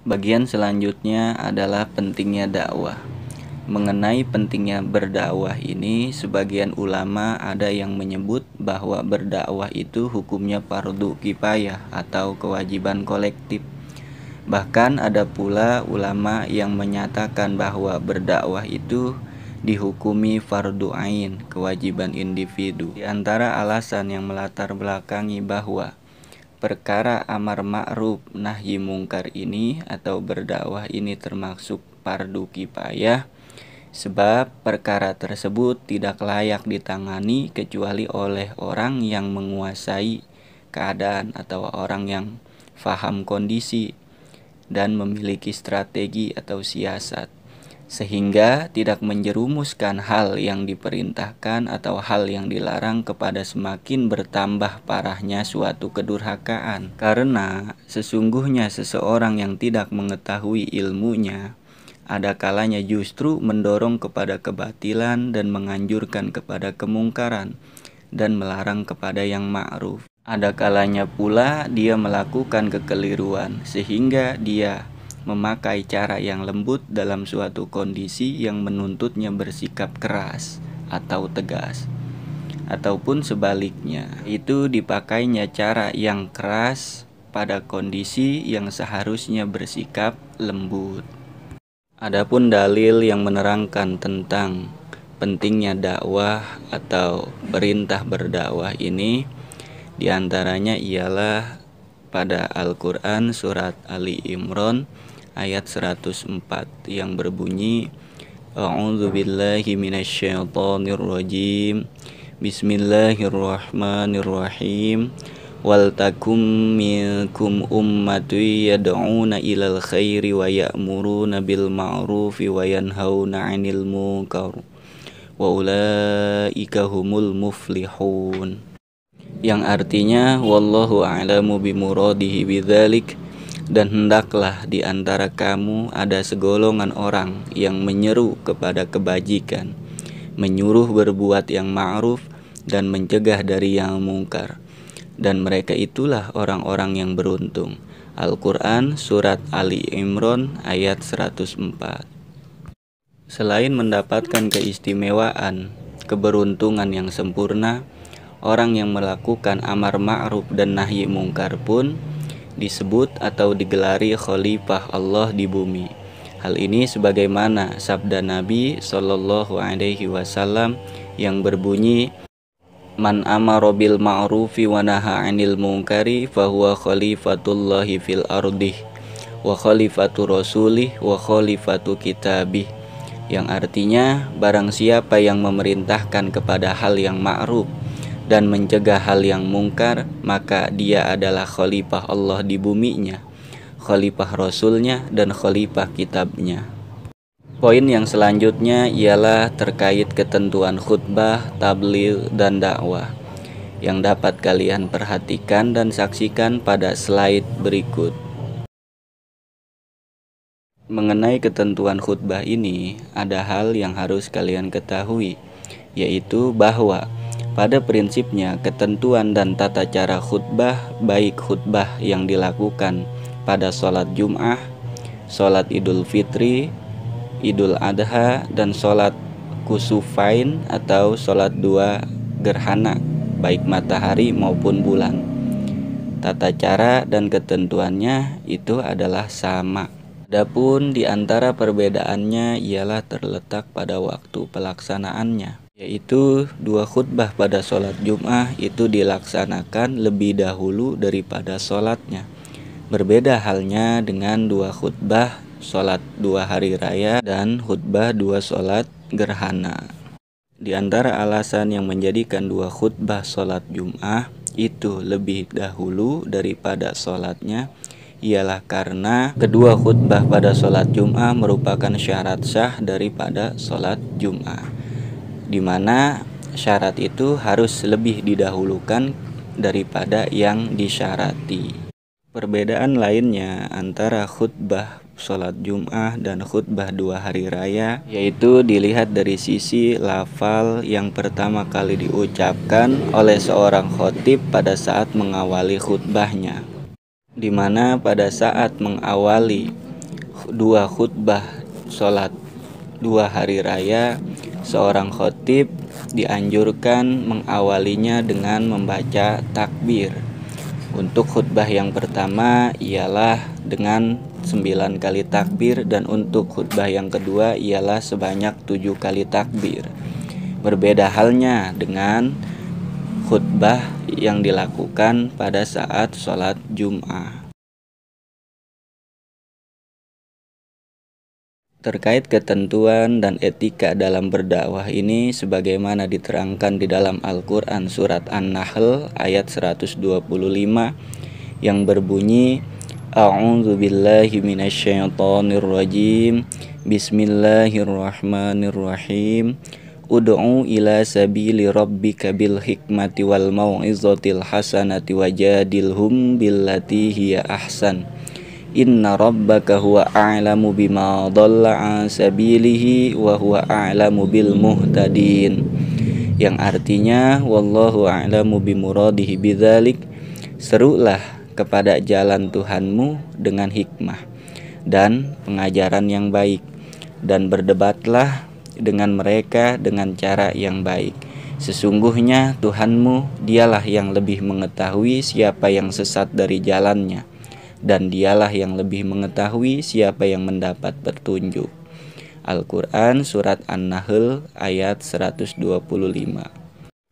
Bagian selanjutnya adalah pentingnya dakwah. Mengenai pentingnya berdakwah ini, sebagian ulama ada yang menyebut bahwa berdakwah itu hukumnya fardu kifayah atau kewajiban kolektif. Bahkan ada pula ulama yang menyatakan bahwa berdakwah itu dihukumi fardu ain, kewajiban individu. Di antara alasan yang melatar belakangi bahwa perkara amar ma'ruf nahi mungkar ini atau berdakwah ini termasuk fardu kifayah, sebab perkara tersebut tidak layak ditangani kecuali oleh orang yang menguasai keadaan atau orang yang faham kondisi dan memiliki strategi atau siasat, sehingga tidak menjerumuskan hal yang diperintahkan atau hal yang dilarang kepada semakin bertambah parahnya suatu kedurhakaan. Karena sesungguhnya seseorang yang tidak mengetahui ilmunya ada kalanya justru mendorong kepada kebatilan dan menganjurkan kepada kemungkaran dan melarang kepada yang ma'ruf. Ada kalanya pula dia melakukan kekeliruan sehingga dia memakai cara yang lembut dalam suatu kondisi yang menuntutnya bersikap keras atau tegas. Ataupun sebaliknya, itu dipakainya cara yang keras pada kondisi yang seharusnya bersikap lembut. Adapun dalil yang menerangkan tentang pentingnya dakwah atau perintah berdakwah ini, di antaranya ialah pada Al-Quran surat Ali Imran ayat 104 yang berbunyi A'udzubillahi minasyaitonirrajim Bismillahirrahmanirrahim Wal takum minkum ummatu yad'una ilal khairi wa ya'muruna bil ma'rufi wa yanhauna 'anil munkar wa ulaika humul muflihun, yang artinya wallahu a'lamu bimuradihi bidzalik, dan hendaklah di antara kamu ada segolongan orang yang menyeru kepada kebajikan, menyuruh berbuat yang ma'ruf dan mencegah dari yang mungkar, dan mereka itulah orang-orang yang beruntung. Al-Quran surat Ali Imran ayat 104. Selain mendapatkan keistimewaan, keberuntungan yang sempurna, orang yang melakukan amar ma'ruf dan nahi mungkar pun disebut atau digelari khalifah Allah di bumi. Hal ini sebagaimana sabda Nabi Shallallahu Alaihi Wasallam yang berbunyi, Man amara bil ma'rufi wa naha 'anil munkari fahuwa khalifatullahi fil ardih wa khalifatu rasulih wa khalifatu kitabih, yang artinya barang siapa yang memerintahkan kepada hal yang ma'ruf dan mencegah hal yang mungkar, maka dia adalah khalifah Allah di buminya, khalifah Rasulnya, dan khalifah kitabnya. Poin yang selanjutnya ialah terkait ketentuan khutbah, tabligh, dan dakwah yang dapat kalian perhatikan dan saksikan pada slide berikut. Mengenai ketentuan khutbah ini, ada hal yang harus kalian ketahui, yaitu bahwa pada prinsipnya ketentuan dan tata cara khutbah, baik khutbah yang dilakukan pada sholat Jum'ah, sholat Idul Fitri, Idul Adha, dan sholat kusufain atau sholat dua gerhana, baik matahari maupun bulan. Tata cara dan ketentuannya itu adalah sama. Adapun di antara perbedaannya ialah terletak pada waktu pelaksanaannya, yaitu dua khutbah pada sholat Jum'ah itu dilaksanakan lebih dahulu daripada sholatnya. Berbeda halnya dengan dua khutbah sholat dua hari raya dan khutbah dua sholat gerhana. Di antara alasan yang menjadikan dua khutbah sholat Jum'ah itu lebih dahulu daripada sholatnya ialah karena kedua khutbah pada sholat Jum'ah merupakan syarat sah daripada sholat Jum'ah, di mana syarat itu harus lebih didahulukan daripada yang disyarati. Perbedaan lainnya antara khutbah sholat Jum'ah dan khutbah dua hari raya yaitu dilihat dari sisi lafal yang pertama kali diucapkan oleh seorang khotib pada saat mengawali khutbahnya, di mana pada saat mengawali dua khutbah sholat 2 hari raya, seorang khatib dianjurkan mengawalinya dengan membaca takbir. Untuk khutbah yang pertama ialah dengan 9 kali takbir, dan untuk khutbah yang kedua ialah sebanyak 7 kali takbir. Berbeda halnya dengan khutbah yang dilakukan pada saat sholat Jum'ah. Terkait ketentuan dan etika dalam berdakwah ini sebagaimana diterangkan di dalam Al-Quran surat An-Nahl ayat 125 yang berbunyi, A'udzu billahi minasyaitonir rajim. Bismillahirrahmanirrahim. Ud'u ila sabili rabbika bil hikmati wal mau'izatil hasanati wajadilhum billati hiya ahsan. Inna rabbaka huwa a'lamu bima dhalla an sabilihi wa huwa a'lamu bil muhtadin. Yang artinya wallahu a'lamu bimuradihi bidzalik. Serulah kepada jalan Tuhanmu dengan hikmah dan pengajaran yang baik, dan berdebatlah dengan mereka dengan cara yang baik. Sesungguhnya Tuhanmu dialah yang lebih mengetahui siapa yang sesat dari jalannya, dan dialah yang lebih mengetahui siapa yang mendapat petunjuk. Al-Quran surat An-Nahl ayat 125.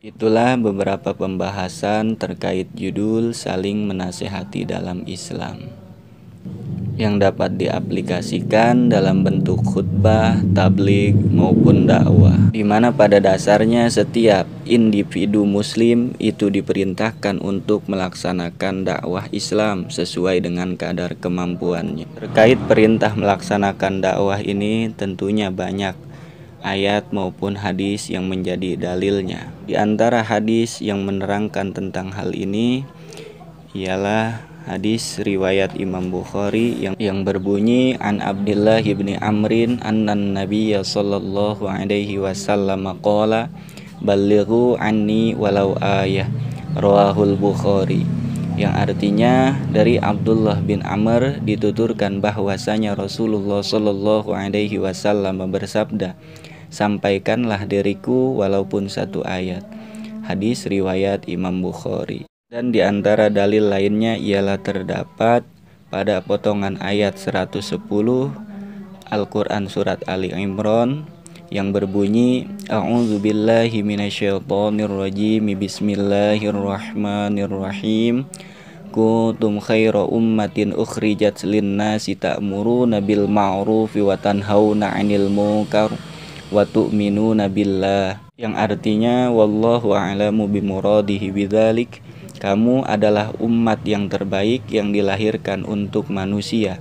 Itulah beberapa pembahasan terkait judul saling menasehati dalam Islam yang dapat diaplikasikan dalam bentuk khutbah, tabligh maupun dakwah, di mana pada dasarnya setiap individu muslim itu diperintahkan untuk melaksanakan dakwah Islam sesuai dengan kadar kemampuannya. Terkait perintah melaksanakan dakwah ini tentunya banyak ayat maupun hadis yang menjadi dalilnya. Di antara hadis yang menerangkan tentang hal ini ialah hadis riwayat Imam Bukhari yang berbunyi, An Abdullah ibni Amrin annan Nabiyya sallallahu alaihi wasallam qala ballighu anni walau ayah, rawahul Bukhari. Yang artinya dari Abdullah bin Amr dituturkan bahwasanya Rasulullah sallallahu alaihi wasallam bersabda, sampaikanlah dariku walaupun 1 ayat. Hadis riwayat Imam Bukhari. Dan di antara dalil lainnya ialah terdapat pada potongan ayat 110 Al-Quran surat Ali Imran yang berbunyi, A'udzu billahi minasyaitonir rajim. Bismillahirrahmanirrahim. Kuntum khaira ummatin ukhrijat lin-nasi ta'muruna bil ma'rufi wa tanhauna 'anil munkar wa tu'minuna billah. Yang artinya wallahu a'lamu bimuradihi bidzalik. Kamu adalah umat yang terbaik yang dilahirkan untuk manusia,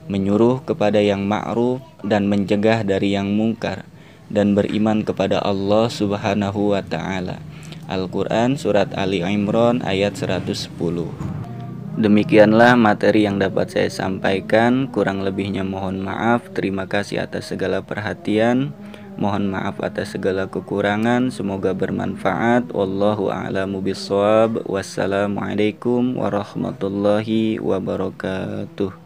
menyuruh kepada yang ma'ruf dan mencegah dari yang mungkar, dan beriman kepada Allah Subhanahu wa ta'ala. Al-Quran surat Ali Imran ayat 110. Demikianlah materi yang dapat saya sampaikan, kurang lebihnya mohon maaf. Terima kasih atas segala perhatian. Mohon maaf atas segala kekurangan, semoga bermanfaat. Wallahu a'lamu bishawab. Wassalamualaikum warahmatullahi wabarakatuh.